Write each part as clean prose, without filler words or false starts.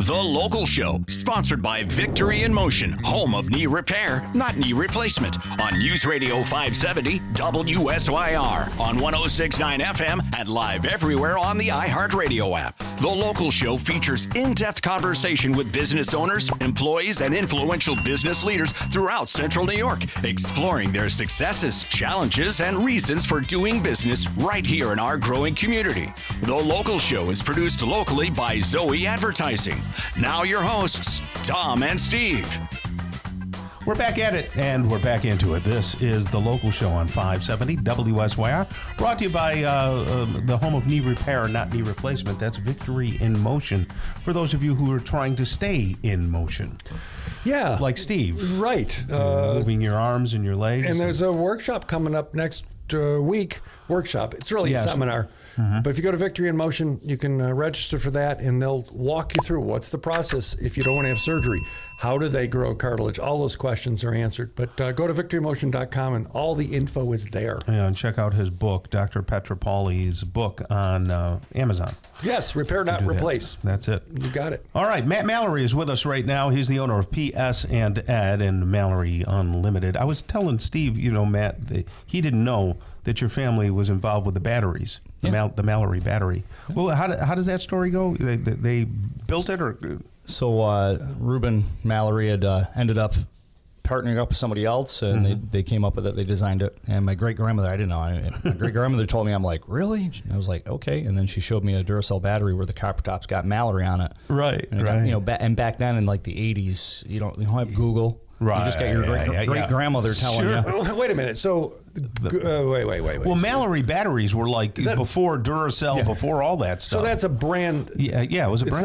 The Local Show, sponsored by Victory in Motion, home of knee repair, not knee replacement, on News Radio 570 WSYR, on 106.9 FM, and live everywhere on the iHeartRadio app. The Local Show features in-depth conversation with business owners, employees, and influential business leaders throughout Central New York, exploring their successes, challenges, and reasons for doing business right here in our growing community. The Local Show is produced locally by Zoe Advertising. Now your hosts, Tom and Steve. We're back at it, and we're back into it. This is The Local Show on 570 WSYR, brought to you by the home of knee repair, not knee replacement. That's Victory in Motion, for those of you who are trying to stay in motion. Yeah. Like Steve. Right. Moving your arms and your legs. And there's a workshop coming up next week. It's really a seminar. Mm-hmm. But if you go to Victory in Motion, you can register for that, and they'll walk you through what's the process if you don't want to have surgery. How do they grow cartilage? All those questions are answered. But go to victoryinmotion.com, and all the info is there. Yeah, and check out his book, Dr. Petropauli's book on Amazon. Yes, Repair Not Replace. That's it. You got it. All right, Matt Mallory is with us right now. He's the owner of PS and Ed and Mallory Unlimited. I was telling Steve, Matt, that he didn't know that your family was involved with the batteries, the Mallory battery. Well, how does that story go? They built it, or? So Reuben Mallory had ended up partnering up with somebody else, and they came up with it. They designed it. And my great-grandmother, I didn't know. My great-grandmother told me, I'm like, really? I was like, okay. And then she showed me a Duracell battery where the copper top's got Mallory on it. Right, and right. And back then in like the 80s, you don't have Google. Right. You just got your great-grandmother telling you. Oh, wait a minute. So, wait. Well, Mallory batteries were like before Duracell, before all that stuff. So that's a brand. Yeah, it was a brand.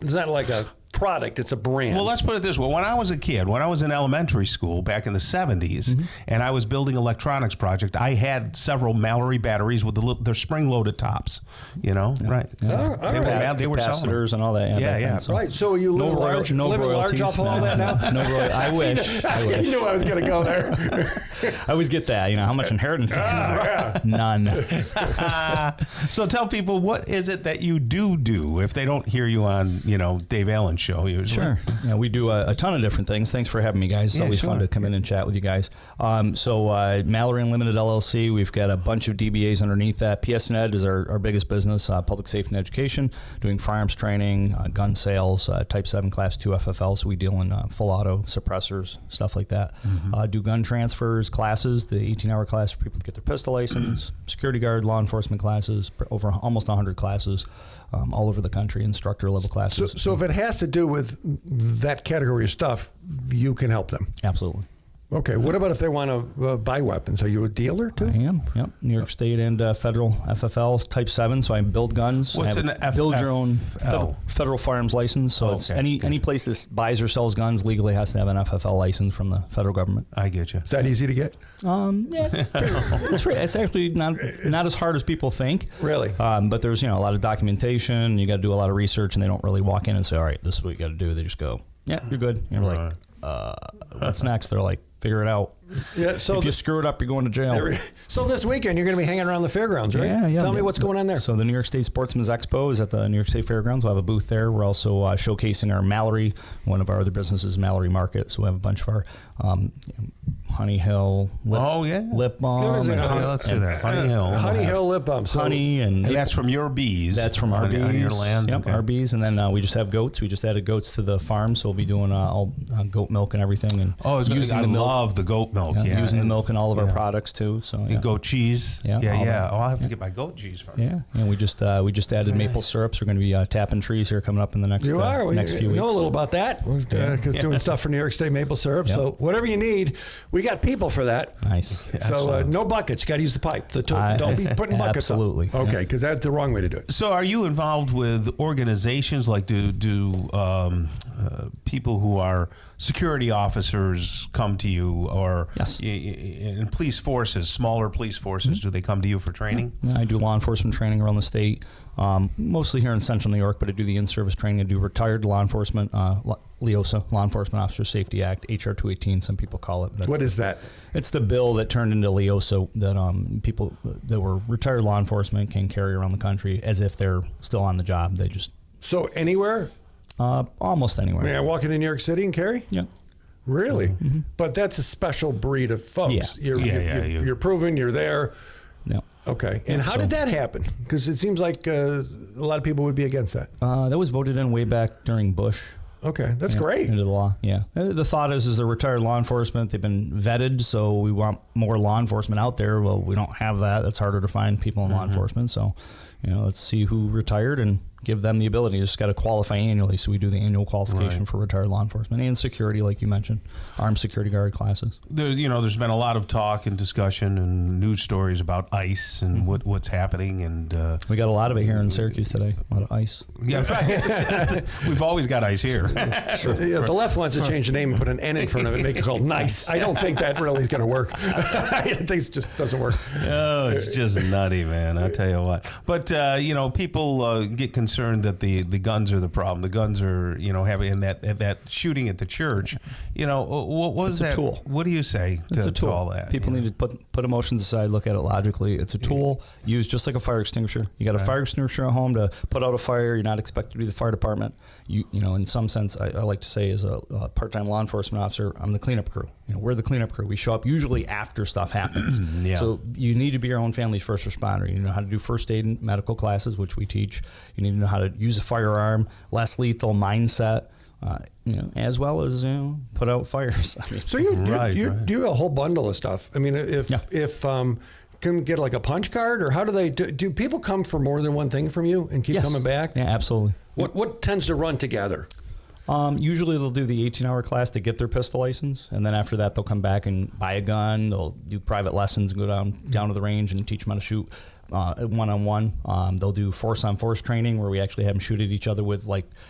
It's not like a product, it's a brand. Well, let's put it this way. When I was a kid, when I was in elementary school back in the 70s, and I was building electronics project, I had several Mallory batteries with their spring-loaded tops, right? Yeah. They were capacitors and all that. Yeah. So. Right, so you live large off of all that now? No royalties. I wish. You knew I was going to go there. I always get that. How much inheritance? None. So tell people, what is it that you do if they don't hear you on, Dave Allen's show usually? Sure. Yeah, we do a ton of different things. Thanks for having me, guys. It's always fun to come in and chat with you guys. So Mallory Unlimited LLC, we've got a bunch of DBAs underneath that. PS&Ed is our biggest business, public safety and education, doing firearms training, gun sales, Type 7 Class 2 FFL, so we deal in full auto suppressors, stuff like that. Do gun transfers, classes, the 18-hour class for people to get their pistol license, security guard, law enforcement classes, over almost 100 classes all over the country, instructor level classes. So if it has to do with that category of stuff, you can help them? Absolutely. Okay. What about if they want to buy weapons? Are you a dealer too? I am. Yep. New York State and federal FFL Type 7. So I build guns. What's an build your own federal firearms license. So it's any place that buys or sells guns legally has to have an FFL license from the federal government. I get you. Is that easy to get? It's actually not as hard as people think. Really? But there's a lot of documentation. You got to do a lot of research, and they don't really walk in and say, all right, this is what you got to do. They just go, yeah, you're good. And you're like, what's next? They're like, figure it out. Yeah. So if you screw it up, you're going to jail. So this weekend you're going to be hanging around the fairgrounds, right? Yeah. Tell me what's going on there. So the New York State Sportsman's Expo is at the New York State Fairgrounds. We'll have a booth there. We're also showcasing our Mallory. One of our other businesses, Mallory Market. So we have a bunch of our Honey Hill lip balm. Let's do that. Honey Hill lip balm. So honey and that's from your bees. That's from our bees. On your land. Yep, our bees. And then we just have goats. We just added goats to the farm, so we'll be doing all goat milk and everything. And I love the goat milk. Using the milk in all of our products too. So goat cheese. Yeah. I'll have to get my goat cheese from you. Yeah, and we just added maple syrups. We're going to be tapping trees here coming up in the next few weeks. We know a little about that. We're doing stuff for New York State maple syrup. Yep. So whatever you need, we got people for that. Nice. So no buckets. You got to use the pipe. Don't be putting buckets absolutely. up. Okay, because that's the wrong way to do it. So are you involved with organizations like do people who are security officers come to you, or in police forces, smaller police forces, do they come to you for training? Yeah, I do law enforcement training around the state, mostly here in Central New York, but I do the in-service training. I do retired law enforcement, LEOSA, Law Enforcement Officer Safety Act, HR 218, some people call it. What is that? It's the bill that turned into LEOSA that people that were retired law enforcement can carry around the country as if they're still on the job. They just... So anywhere? Almost anywhere. Yeah, walking in New York City and carry? Yeah. Really? Mm-hmm. But that's a special breed of folks. Yeah. You're proven, you're there. Yeah. Okay. And how did that happen? Because it seems like a lot of people would be against that. That was voted in way back during Bush. Okay, that's great. Into the law, yeah. The thought is they're retired law enforcement. They've been vetted, so we want more law enforcement out there. Well, we don't have that. It's harder to find people in law enforcement. So, let's see who retired and give them the ability. You just got to qualify annually. So we do the annual qualification for retired law enforcement and security, like you mentioned, armed security guard classes. There's been a lot of talk and discussion and news stories about ICE and what's happening. And we got a lot of it here in Syracuse today. A lot of ICE. Yeah, right. We've always got ICE here. Sure. Yeah, the left wants to change the name and put an N in front of it, make it called nice. I don't think that really is going to work. I think it just doesn't work. Oh, it's just nutty, man. I'll tell you what. But, people get concerned that the guns are the problem. The guns are, having that shooting at the church. What was that? It's a tool. What do you say to all that? People need to put emotions aside, look at it logically. It's a tool used just like a fire extinguisher. You got a fire extinguisher at home to put out a fire. You're not expected to be the fire department. In some sense, I like to say as a part-time law enforcement officer, I'm the cleanup crew. We're the cleanup crew. We show up usually after stuff happens. Yeah. So you need to be your own family's first responder. You know how to do first aid and medical classes, which we teach. You need to know how to use a firearm, less lethal mindset, as well as put out fires. So you do a whole bundle of stuff. I mean, if can get like a punch card, or how do they do people come for more than one thing from you and keep coming back? Yeah, absolutely. What tends to run together? Usually they'll do the 18-hour class to get their pistol license, and then after that they'll come back and buy a gun. They'll do private lessons and go down to the range and teach them how to shoot one-on-one. They'll do force-on-force training where we actually have them shoot at each other with,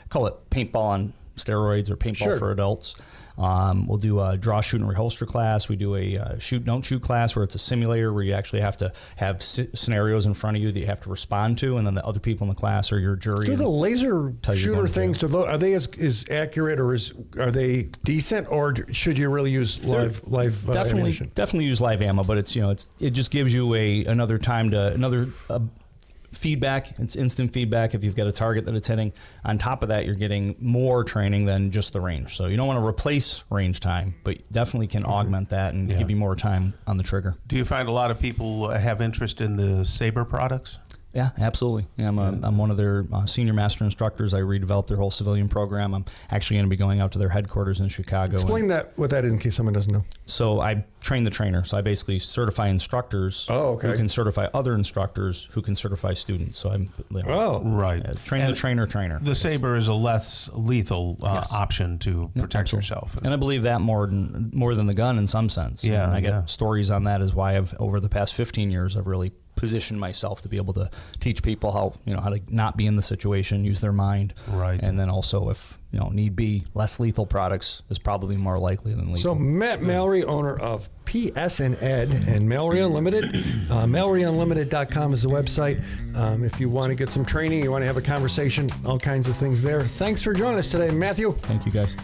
call it paintball on steroids or paintball for adults. We'll do a draw, shoot, and reholster class. We do a shoot, don't shoot class where it's a simulator where you actually have to have scenarios in front of you that you have to respond to, and then the other people in the class are your jury. Do the laser shooter things, are they as accurate, or are they decent, or should you really use live ammunition? Definitely use live ammo, but it just gives you another feedback. It's instant feedback if you've got a target that it's hitting. On top of that, you're getting more training than just the range. So you don't want to replace range time, but definitely can augment that and give you more time on the trigger. Do you find a lot of people have interest in the Sabre products? Yeah, absolutely. Yeah, I'm one of their senior master instructors. I redeveloped their whole civilian program. I'm actually going to be going out to their headquarters in Chicago. Explain what that is in case someone doesn't know. So I train the trainer. So I basically certify instructors who can certify other instructors who can certify students. So I'm train the trainer. The Sabre is a less lethal option to protect yourself. And I believe that more than the gun in some sense. Yeah, and I get stories on that, is why I've over the past 15 years I've really position myself to be able to teach people how to not be in the situation, use their mind, right, and then also if need be, less lethal products is probably more likely than lethal. So Matt Mallory, owner of PS and Ed and Mallory Unlimited, MalloryUnlimited.com is the website. If you want to get some training, you want to have a conversation, all kinds of things there. Thanks for joining us today, Matthew. Thank you, guys.